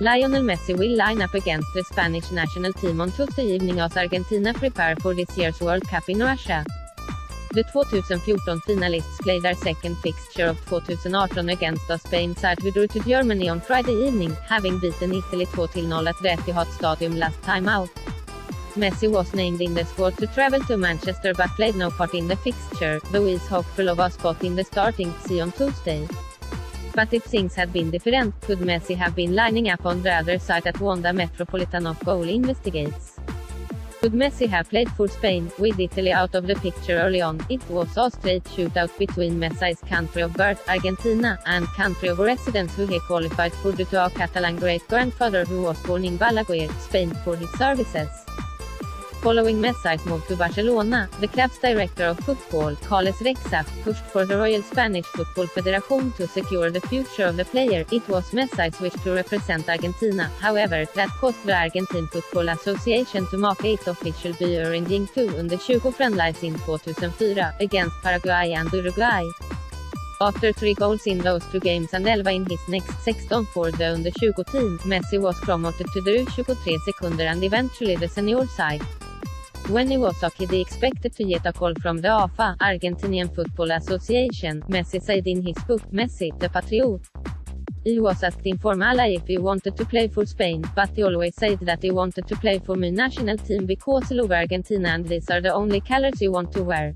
Lionel Messi will line up against the Spanish national team on Tuesday evening as Argentina prepare for this year's World Cup in Russia. The 2014 finalists played their second fixture of 2018 against the Spain side who drew to Germany on Friday evening, having beaten Italy 2-0 at the Etihad Stadium last time out. Messi was named in the squad to travel to Manchester but played no part in the fixture, though he is hopeful of a spot in the starting tee on Tuesday. But if things had been different, could Messi have been lining up on the other side at Wanda Metropolitano? Goal investigates. Could Messi have played for Spain, with Italy out of the picture early on? It was a straight shootout between Messi's country of birth, Argentina, and country of residence who he qualified for due to a Catalan great-grandfather who was born in Balaguer, Spain, for his services. Following Messi's move to Barcelona, the club's director of football, Carles Rexach, pushed for the Royal Spanish Football Federation to secure the future of the player. It was Messi's wish to represent Argentina, however, that caused the Argentine Football Association to mark 8 official arranging 2 under 20 friendlies in 2004, against Paraguay and Uruguay. After 3 goals in those 2 games and 11 in his next 16 for the under 20 team, Messi was promoted to the U23 seconder and eventually the senior side. When he was a kid he expected to get a call from the AFA, Argentinian Football Association, Messi said in his book, Messi, the Patriot. He was asked informally if he wanted to play for Spain, but he always said that he wanted to play for my national team because I love Argentina and these are the only colors you want to wear.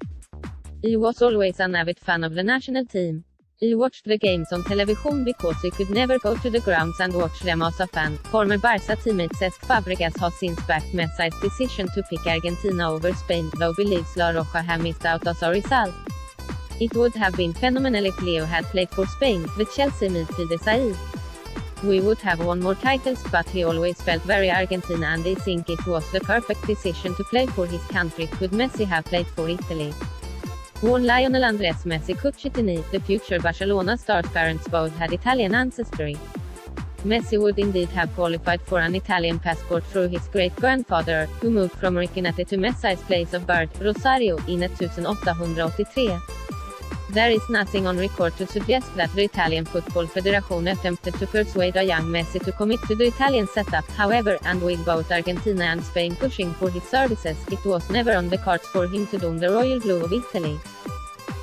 He was always an avid fan of the national team. He watched the games on television because he could never go to the grounds and watch them as a fan. Former Barca teammate Cesc Fabregas has since backed Messi's decision to pick Argentina over Spain, though believes La Roja have missed out as a result. It would have been phenomenal if Leo had played for Spain, the Chelsea midfielder said. We would have won more titles, but he always felt very Argentina and I think it was the perfect decision to play for his country. Could Messi have played for Italy? Born Lionel Andres Messi Cuccittini, the future Barcelona star's parents both had Italian ancestry. Messi would indeed have qualified for an Italian passport through his great-grandfather, who moved from Recanati to Messi's place of birth, Rosario, in 1883. There is nothing on record to suggest that the Italian Football Federation attempted to persuade a young Messi to commit to the Italian setup, however, and with both Argentina and Spain pushing for his services, it was never on the cards for him to don the royal blue of Italy.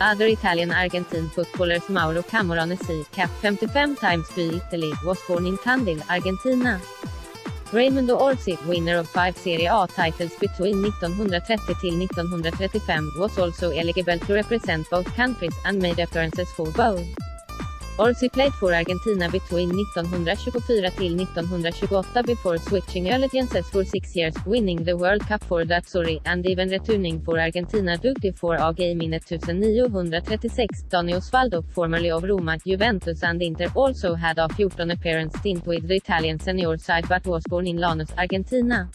Other Italian-Argentine footballers Mauro Camoranesi, capped 55 times for Italy, was born in Tandil, Argentina. Raimundo Orsi, winner of 5 Serie A titles between 1930 till 1935, was also eligible to represent both countries, and made appearances for both. Orsi played for Argentina between 1924 till 1928 before switching allegiances for 6 years, winning the World Cup for the Azzurri, and even returning for Argentina duty for a game in 1936. Dani Osvaldo, formerly of Roma, Juventus and Inter, also had a 14 appearance stint with the Italian senior side but was born in Lanús, Argentina.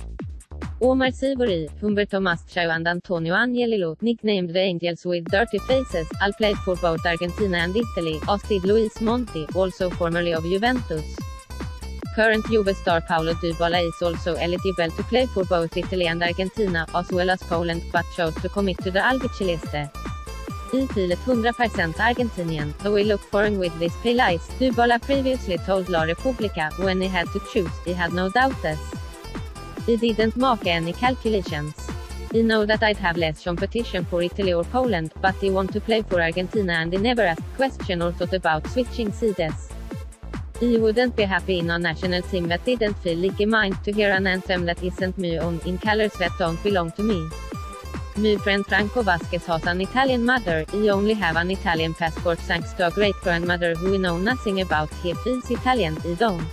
Omar Sivori, Humberto Mascherano and Antonio Angelillo, nicknamed the Angels with Dirty Faces, all played for both Argentina and Italy, as did Luis Monti, also formerly of Juventus. Current Juve star Paulo Dybala is also eligible to play for both Italy and Argentina, as well as Poland, but chose to commit to the Albiceleste. I feel 100% Argentinian, though we look foreign with these pale eyes, Dybala previously told La Repubblica, when he had to choose, he had no doubts. I didn't make any calculations. I know that I'd have less competition for Italy or Poland, but I want to play for Argentina and I never asked question or thought about switching sides. I wouldn't be happy in a national team that didn't feel like mine, to hear an anthem that isn't my own, in colors that don't belong to me. My friend Franco Vasquez has an Italian mother, I only have an Italian passport thanks to a great-grandmother who I know nothing about. He feels Italian, I don't.